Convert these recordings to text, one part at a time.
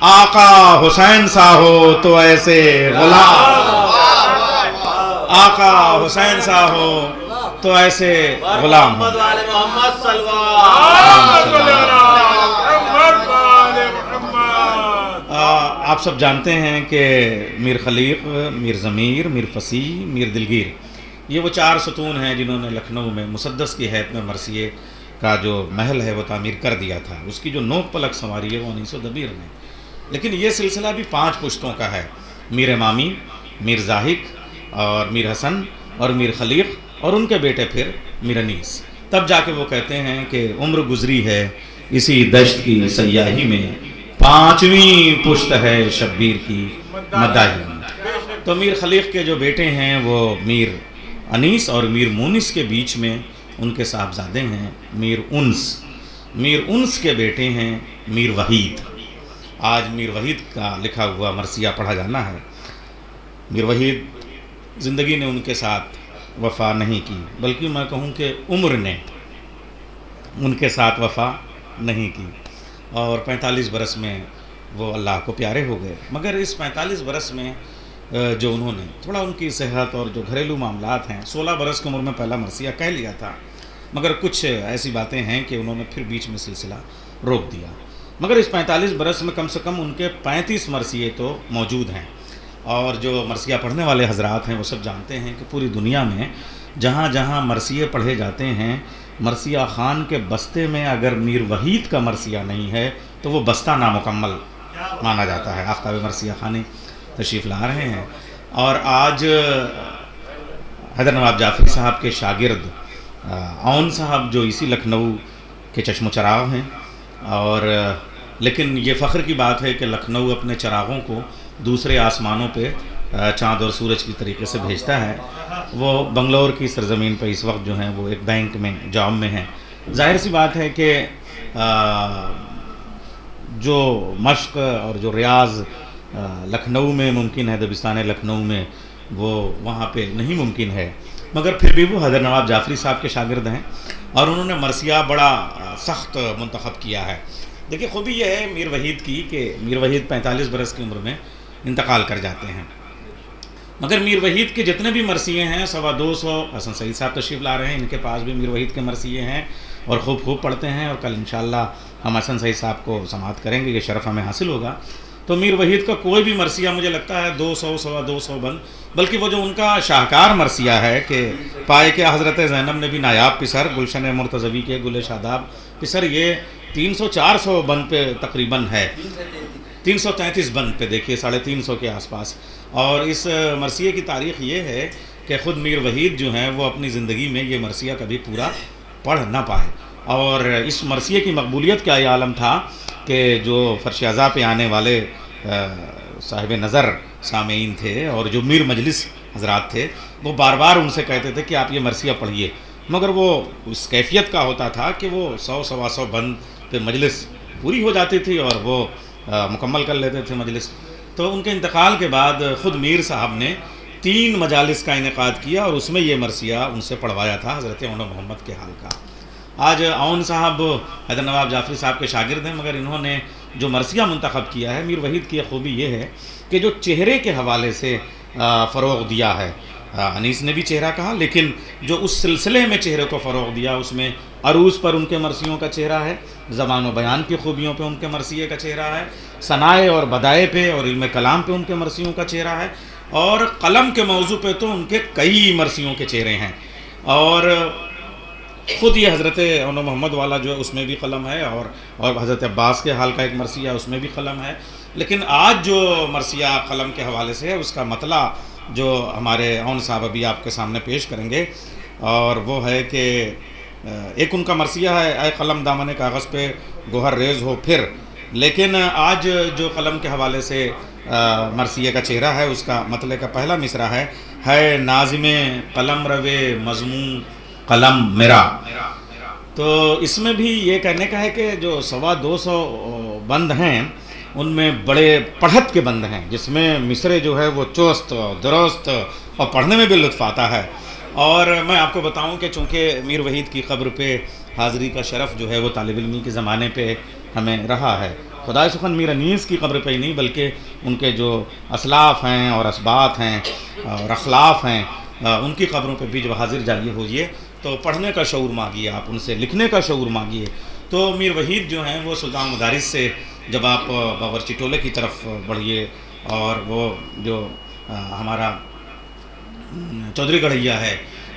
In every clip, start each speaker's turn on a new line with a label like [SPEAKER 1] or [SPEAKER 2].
[SPEAKER 1] آقا حسین سا ہو تو ایسے غلام، آقا حسین سا ہو تو ایسے غلام ہو۔
[SPEAKER 2] محمد صلی اللہ
[SPEAKER 1] آپ سب جانتے ہیں کہ میر خلیق، میر ضمیر، میر فصیح، میر دلگیر، یہ وہ 4 ستون ہیں جنہوں نے لکھنؤ میں مسدس کی حیث میں مرثیے کا جو محل ہے وہ تعمیر کر دیا تھا۔ اس کی جو نوک پلک سنواری ہے وہ انیس دبیر نے، لیکن یہ سلسلہ بھی 5 پشتوں کا ہے، میر امامی، میر زاہد اور میر حسن اور میر خلیق اور ان کے بیٹے پھر میر انیس۔ تب جا کے وہ کہتے ہیں کہ عمر گزری ہے اسی دشت کی سیاہی میں، 5ویں پشت ہے شبیر کی مداحی میں۔ تو میر خلیق کے جو بیٹے ہیں وہ میر انیس اور میر مونس کے بیچ میں ان کے صاحبزادے ہیں میر انس۔ میر انس کے بیٹے ہیں میر وحید۔ آج میر وحید کا لکھا ہوا مرثیہ پڑھا جانا ہے۔ میر وحید زندگی نے ان کے ساتھ وفا نہیں کی، بلکہ میں کہوں کہ عمر نے ان کے ساتھ وفا نہیں کی، اور 45 برس میں وہ اللہ کو پیارے ہو گئے۔ مگر اس 45 برس میں جو انہوں نے تھوڑا ان کی صحت اور جو گھریلو معاملات ہیں، 16 برس کی عمر میں پہلا مرثیہ کہہ لیا تھا، مگر کچھ ایسی باتیں ہیں کہ انہوں نے پھر بیچ میں سلسلہ روک دیا۔ مگر اس 45 برس میں کم سے کم ان کے 35 مرثیے تو موجود ہیں، اور جو مرثیہ پڑھنے والے حضرات ہیں وہ سب جانتے ہیں کہ پوری دنیا میں جہاں جہاں مرثیے پڑھے جاتے ہیں، مرثیہ خان کے بستے میں اگر میر وحید کا مرثیہ نہیں ہے تو وہ بستہ نامکمل مانا جاتا ہے۔ آفتاب مرثیہ خانی تشریف لا رہے ہیں، اور آج حیدر نواب جعفری صاحب کے شاگرد عون صاحب جو اسی لکھنؤ کے چشم و چراغ ہیں، اور لیکن یہ فخر کی بات ہے کہ لکھنؤ اپنے چراغوں کو دوسرے آسمانوں پہ چاند اور سورج کی طریقے سے بھیجتا ہے۔ وہ بنگلور کی سرزمین پہ اس وقت جو ہیں وہ ایک بینک میں جاب میں ہیں۔ ظاہر سی بات ہے کہ جو مشق اور جو ریاض لکھنؤ میں ممکن ہے، دبستان لکھنؤ میں، وہ وہاں پہ نہیں ممکن ہے، مگر پھر بھی وہ حیدر نواب جعفری صاحب کے شاگرد ہیں، اور انہوں نے مرثیہ بڑا سخت منتخب کیا ہے۔ دیکھیے خوبی یہ ہے میر وحید کی کہ میر وحید 45 برس کی عمر میں انتقال کر جاتے ہیں، مگر میر وحید کے جتنے بھی مرثیے ہیں 250 حسن سعید صاحب تشریف لا رہے ہیں، ان کے پاس بھی میر وحید کے مرثیے ہیں اور خوب پڑھتے ہیں، اور کل انشاءاللہ ہم حسن سعید صاحب کو سماعت کریں گے، یہ شرف ہمیں حاصل ہوگا۔ تو میر وحید کا کوئی بھی مرثیہ مجھے لگتا ہے 200 250 بند، بلکہ وہ جو ان کا شاہکار مرثیہ ہے کہ پائے کہ حضرت زینب نے بھی نایاب پسر، گلشن مرتضوی کے گل شاداب پسر، یہ 300 400 بند پہ تقریباً ہے، 333 بند پہ دیکھیے 350 کے آس پاس۔ اور اس مرثیے کی تاریخ یہ ہے کہ خود میر وحید جو ہیں وہ اپنی زندگی میں یہ مرثیہ کبھی پورا پڑھ نہ پائے، اور اس مرثیے کی مقبولیت کا یہ عالم تھا کہ جو فرش ازا پہ آنے والے صاحب نظر سامعین تھے اور جو میر مجلس حضرات تھے، وہ بار بار ان سے کہتے تھے کہ آپ یہ مرثیہ پڑھیے، مگر وہ اس کیفیت کا ہوتا تھا کہ وہ 100 125 بند پہ مجلس پوری ہو جاتی تھی اور وہ مکمل کر لیتے تھے مجلس۔ تو ان کے انتقال کے بعد خود میر صاحب نے 3 مجالس کا انعقاد کیا، اور اس میں یہ مرثیہ ان سے پڑھوایا تھا، حضرت عون محمد کے حال کا۔ آج عون صاحب حیدر نواب جعفری صاحب کے شاگرد ہیں، مگر انہوں نے جو مرثیہ منتخب کیا ہے، میر وحید کی خوبی یہ ہے کہ جو چہرے کے حوالے سے فروغ دیا ہے، انیس نے بھی چہرہ کہا، لیکن جو اس سلسلے میں چہرے کو فروغ دیا اس میں عروض پر ان کے مرثیوں کا چہرہ ہے، زبان و بیان کی خوبیوں پہ ان کے مرثیے کا چہرہ ہے، ثنائے اور بدائے پہ اور علم کلام پہ ان کے مرثیوں کا چہرہ ہے، اور قلم کے موضوع پہ تو ان کے کئی مرثیوں کے چہرے ہیں۔ اور خود یہ حضرت عون محمد والا جو ہے اس میں بھی قلم ہے، اور حضرت عباس کے حال کا ایک مرثیہ اس میں بھی قلم ہے، لیکن آج جو مرثیہ قلم کے حوالے سے ہے اس کا مطلع جو ہمارے عون صاحب ابھی آپ کے سامنے پیش کریں گے، اور وہ ہے کہ ایک ان کا مرثیہ ہے اے قلم دامن کاغذ پہ گوہر ریز ہو پھر، لیکن آج جو قلم کے حوالے سے مرثیے کا چہرہ ہے اس کا مطلع کا پہلا مصرع ہے ناظم قلم روے مضمون قلم میرا۔ تو اس میں بھی یہ کہنے کا ہے کہ جو 250 بند ہیں ان میں بڑے پڑھت کے بند ہیں، جس میں مصرے جو ہے وہ چست درست اور پڑھنے میں بھی لطف آتا ہے۔ اور میں آپ کو بتاؤں کہ چونکہ میر وحید کی قبر پہ حاضری کا شرف جو ہے وہ طالب علمی کے زمانے پہ ہمیں رہا ہے، خدائے سخن میر انیس کی قبر پہ ہی نہیں بلکہ ان کے جو اسلاف ہیں اور اسباط ہیں اور اخلاف ہیں ان کی قبروں پہ بھی جب حاضر جائیے ہوئیے تو پڑھنے کا شعور مانگیے، آپ ان سے لکھنے کا شعور مانگیے۔ تو میر وحید جو ہیں وہ سلطان مدارس سے جب آپ باورچی ٹولے کی طرف بڑھیے اور وہ جو ہمارا چودھری گڑھیا ہے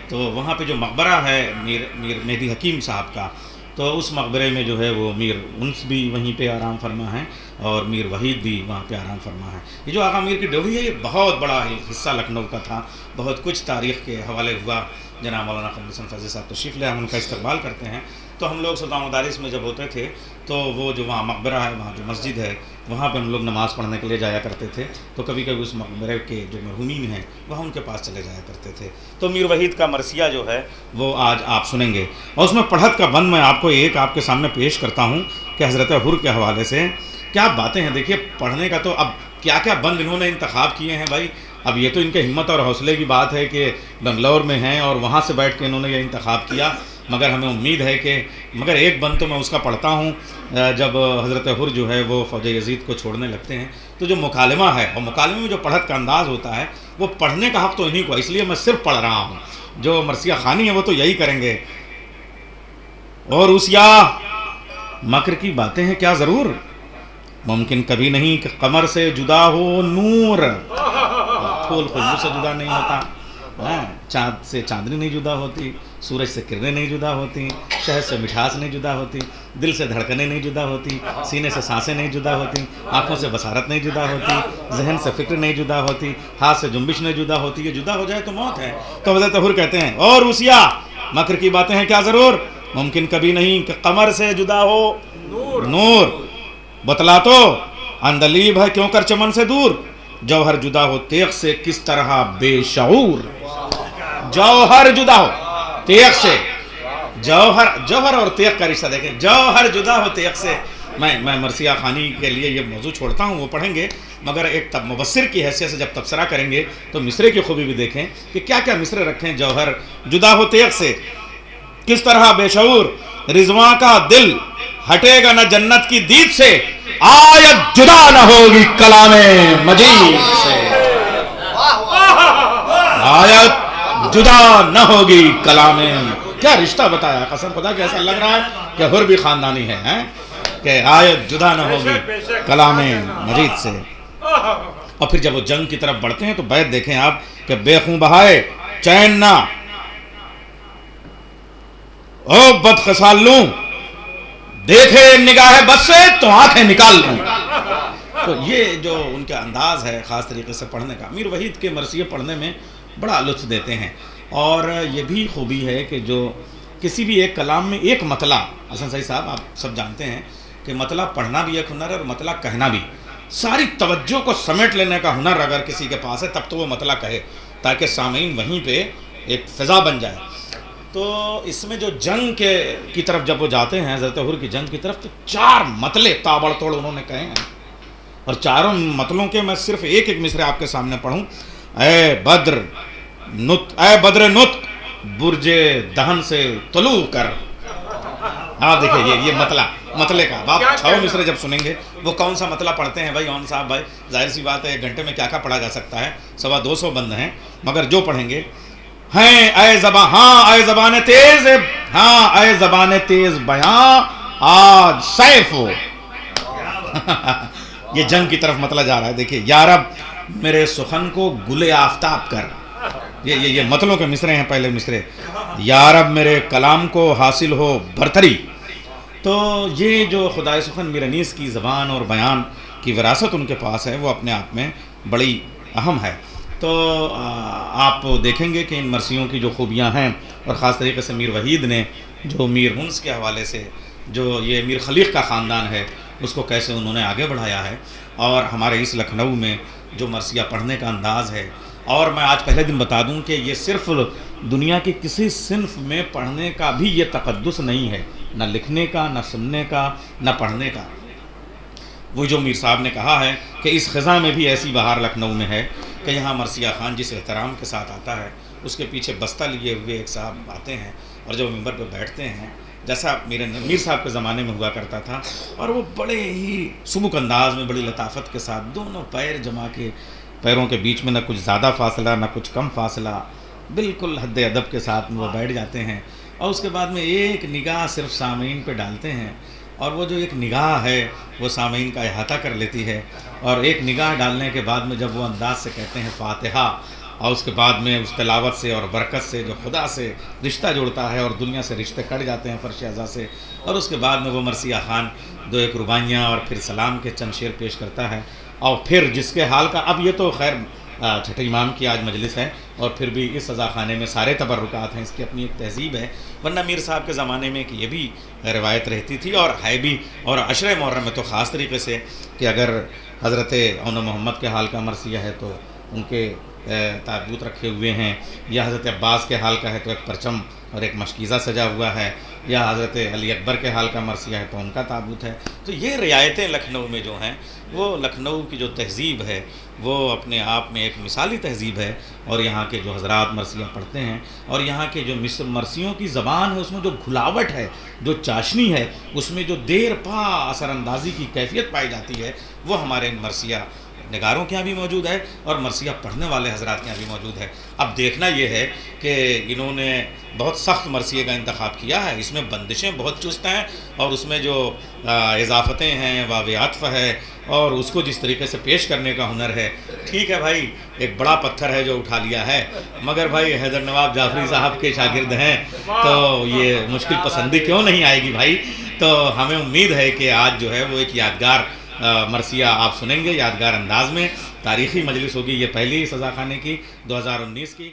[SPEAKER 1] تو وہاں پہ جو مقبرہ ہے میر مہدی حکیم صاحب کا، تو اس مقبرے میں جو ہے وہ میر انس بھی وہیں پہ آرام فرما ہیں اور میر وحید بھی وہاں پہ آرام فرما ہے۔ یہ جو آقا میر کی ڈیوڑی ہے یہ بہت بڑا حصہ لکھنؤ کا تھا، بہت کچھ تاریخ کے حوالے ہوا۔ جناب مولانا قمر حسن فیضی صاحب تشریف لے، ہم ان کا استقبال کرتے ہیں۔ تو ہم لوگ سلطان مدارس میں جب ہوتے تھے تو وہ جو وہاں مقبرہ ہے، وہاں جو مسجد ہے، وہاں پہ ہم لوگ نماز پڑھنے کے لیے جایا کرتے تھے۔ تو کبھی کبھی اس مقبرے کے جو مرحومین ہیں وہاں ان کے پاس چلے جایا کرتے تھے۔ تو میر وحید کا مرثیہ جو ہے وہ آج آپ سنیں گے، اور اس میں پڑھت کا بند میں آپ کو ایک آپ کے سامنے پیش کرتا ہوں کہ حضرت حر کے حوالے سے کیا باتیں ہیں۔ دیکھیے پڑھنے کا تو اب کیا کیا بند انہوں نے انتخاب کیے ہیں بھائی، اب یہ تو ان کے ہمت اور حوصلے کی بات ہے کہ بنگلور میں ہیں اور وہاں سے بیٹھ کے انہوں نے یہ انتخاب کیا، مگر ہمیں امید ہے کہ مگر ایک بند تو میں اس کا پڑھتا ہوں۔ جب حضرت حر جو ہے وہ فوج یزید کو چھوڑنے لگتے ہیں تو جو مکالمہ ہے، اور مکالمے میں جو پڑھت کا انداز ہوتا ہے وہ پڑھنے کا حق تو انہیں کو، اس لیے میں صرف پڑھ رہا ہوں۔ جو مرثیہ خوانی ہے وہ تو یہی کریں گے۔ اور اسیا مکر کی باتیں ہیں کیا ضرور، ممکن کبھی نہیں کہ قمر سے جدا ہو نور، پھول خوشبو سے جدا نہیں ہوتا، چاند سے چاندنی نہیں جدا ہوتی، سورج سے کرنیں نہیں جدا ہوتی، شہد سے مٹھاس نہیں جدا ہوتی، دل سے دھڑکنیں نہیں جدا ہوتی، سینے سے سانسیں نہیں جدا ہوتی، آنکھوں سے بصارت نہیں جدا ہوتی، ذہن سے فکر نہیں جدا ہوتی، ہاتھ سے جنبش نہیں جدا ہوتی، یہ جدا ہو جائے تو موت ہے۔ تو حضرت حر کہتے ہیں اور اسیا مکر کی باتیں ہیں کیا ضرور، ممکن کبھی نہیں کہ قمر سے جدا ہو نور، بتلا تو اندلیب ہے کیوں کر چمن سے دور، جوہر جدا ہو تیغ سے کس طرح بے شعور، جوہر جدا ہو تیغ سے، جوہر اور تیغ کا رشتہ دیکھیں، جوہر جدا ہو تیغ سے۔ میں مرثیہ خوانی کے لیے یہ موضوع چھوڑتا ہوں، وہ پڑھیں گے، مگر ایک تب مبصر کی حیثیت سے جب تبصرہ کریں گے تو مصرے کی خوبی بھی دیکھیں کہ کیا کیا مصرے رکھیں۔ جوہر جدا ہو تیغ سے کس طرح بے شعور، رضواں کا دل ہٹے گا نہ جنت کی دید سے، آیت جدا نہ ہوگی کلام مجید سے، آیت جدا نہ ہوگی کلام۔ کیا رشتہ بتایا، قسم خدا کہ ایسا لگ رہا ہے کہ حر بھی خاندانی ہے کہ آیت جدا نہ ہوگی کلام مجید سے۔ اور پھر جب وہ جنگ کی طرف بڑھتے ہیں تو بیت دیکھیں آپ کہ بے خون بہائے چین نہ، او بد خصال لوں، دیکھے نگاہ بس سے تو آنکھیں نکال لوں۔ تو یہ جو ان کا انداز ہے خاص طریقے سے پڑھنے کا، میر وحید کے مرثیے پڑھنے میں بڑا لطف دیتے ہیں۔ اور یہ بھی خوبی ہے کہ جو کسی بھی ایک کلام میں ایک مطلع، حسن سعید صاحب آپ سب جانتے ہیں کہ مطلع پڑھنا بھی ایک ہنر ہے اور مطلع کہنا بھی، ساری توجہ کو سمیٹ لینے کا ہنر اگر کسی کے پاس ہے تب تو وہ مطلع کہے تاکہ سامعین وہیں پہ ایک فضا بن جائے۔ تو اس میں جو جنگ کی طرف جب وہ جاتے ہیں حضرت حر کی جنگ کی طرف، تو 4 مطلے تابڑ توڑ انہوں نے کہے ہیں، اور چاروں مطلوں کے میں صرف ایک ایک مصرے آپ کے سامنے پڑھوں۔ اے بدر نطق برج دہن سے طلوع کر، آپ دیکھیں یہ مطلے کا آپ 6 مصرے جب سنیں گے وہ کون سا مطلع پڑھتے ہیں بھائی اون صاحب بھائی، ظاہر سی بات ہے ایک گھنٹے میں کیا کیا پڑھا جا سکتا ہے، 250 بند ہیں، مگر جو پڑھیں گے ہیں اے زبان، ہاں اے زبان تیز، ہاں اے زبان تیز بیاں آج سیف ہو۔ یہ جنگ کی طرف مطلع جا رہا ہے۔ دیکھیے یا رب میرے سخن کو گل آفتاب کر، یہ مطلوں کے مصرے ہیں۔ پہلے مصرے یا رب میرے کلام کو حاصل ہو برتری۔ تو یہ جو خدائے سخن میر انیس کی زبان اور بیان کی وراثت ان کے پاس ہے وہ اپنے آپ میں بڑی اہم ہے۔ تو آپ دیکھیں گے کہ ان مرثیوں کی جو خوبیاں ہیں، اور خاص طریقے سے میر وحید نے جو میر انس کے حوالے سے جو یہ میر خلیق کا خاندان ہے اس کو کیسے انہوں نے آگے بڑھایا ہے، اور ہمارے اس لکھنؤ میں جو مرثیہ پڑھنے کا انداز ہے۔ اور میں آج پہلے دن بتا دوں کہ یہ صرف دنیا کی کسی صنف میں پڑھنے کا بھی یہ تقدس نہیں ہے، نہ لکھنے کا، نہ سننے کا، نہ پڑھنے کا۔ وہ جو میر صاحب نے کہا ہے کہ اس خزاں میں بھی ایسی بہار لکھنؤ میں ہے کہ یہاں مرثیہ خان جس احترام کے ساتھ آتا ہے اس کے پیچھے بستہ لیے ہوئے ایک صاحب آتے ہیں، اور جب ممبر پہ بیٹھتے ہیں جیسا میرے میر صاحب کے زمانے میں ہوا کرتا تھا، اور وہ بڑے ہی سمک انداز میں بڑی لطافت کے ساتھ دونوں پیر جما کے، پیروں کے بیچ میں نہ کچھ زیادہ فاصلہ نہ کچھ کم فاصلہ، بالکل حد ادب کے ساتھ وہ بیٹھ جاتے ہیں، اور اس کے بعد میں ایک نگاہ صرف سامعین پہ ڈالتے ہیں، اور وہ جو ایک نگاہ ہے وہ سامعین کا احاطہ کر لیتی ہے، اور ایک نگاہ ڈالنے کے بعد میں جب وہ انداز سے کہتے ہیں فاتحہ، اور اس کے بعد میں اس تلاوت سے اور برکت سے جو خدا سے رشتہ جوڑتا ہے اور دنیا سے رشتے کٹ جاتے ہیں فرش اعضاء سے، اور اس کے بعد میں وہ مرثیہ خان دو ایک رباعیاں اور پھر سلام کے چند شعر پیش کرتا ہے، اور پھر جس کے حال کا، اب یہ تو خیر چھٹے امام کی آج مجلس ہے، اور پھر بھی اس سزا خانے میں سارے تبرکات ہیں، اس کی اپنی ایک تہذیب ہے، ورنہ میر صاحب کے زمانے میں کہ یہ بھی روایت رہتی تھی اور ہے بھی، اور عشرہ محرم میں تو خاص طریقے سے کہ اگر حضرت اون محمد کے حال کا مرثیہ ہے تو ان کے تابوت رکھے ہوئے ہیں، یا حضرت عباس کے حال کا ہے تو ایک پرچم اور ایک مشکیزہ سجا ہوا ہے، یا حضرت علی اکبر کے حال کا مرثیہ ہے تو ان کا تابوت ہے۔ تو یہ رعایتیں لکھنؤ میں جو ہیں، وہ لکھنؤ کی جو تہذیب ہے وہ اپنے آپ میں ایک مثالی تہذیب ہے، اور یہاں کے جو حضرات مرثیہ پڑھتے ہیں، اور یہاں کے جو مرثیوں کی زبان ہے اس میں جو گھلاوٹ ہے، جو چاشنی ہے، اس میں جو دیر پا اثر اندازی کی کیفیت پائی جاتی ہے، وہ ہمارے مرثیہ نگاروں کے یہاں بھی موجود ہے اور مرثیہ پڑھنے والے حضرات کے یہاں بھی موجود ہے۔ اب دیکھنا یہ ہے کہ انہوں نے بہت سخت مرثیے کا انتخاب کیا ہے، اس میں بندشیں بہت چست ہیں، اور اس میں جو اضافتیں ہیں، واو عطف ہے، اور اس کو جس طریقے سے پیش کرنے کا ہنر ہے، ٹھیک ہے بھائی، ایک بڑا پتھر ہے جو اٹھا لیا ہے، مگر بھائی حیدر نواب جعفری صاحب کے شاگرد ہیں تو یہ مشکل پسندی کیوں نہیں آئے گی بھائی؟ تو ہمیں امید ہے کہ آج جو ہے وہ ایک یادگار مرثیہ آپ سنیں گے، یادگار انداز میں، تاریخی مجلس ہوگی، یہ پہلی سزا خانے کی 2019 کی۔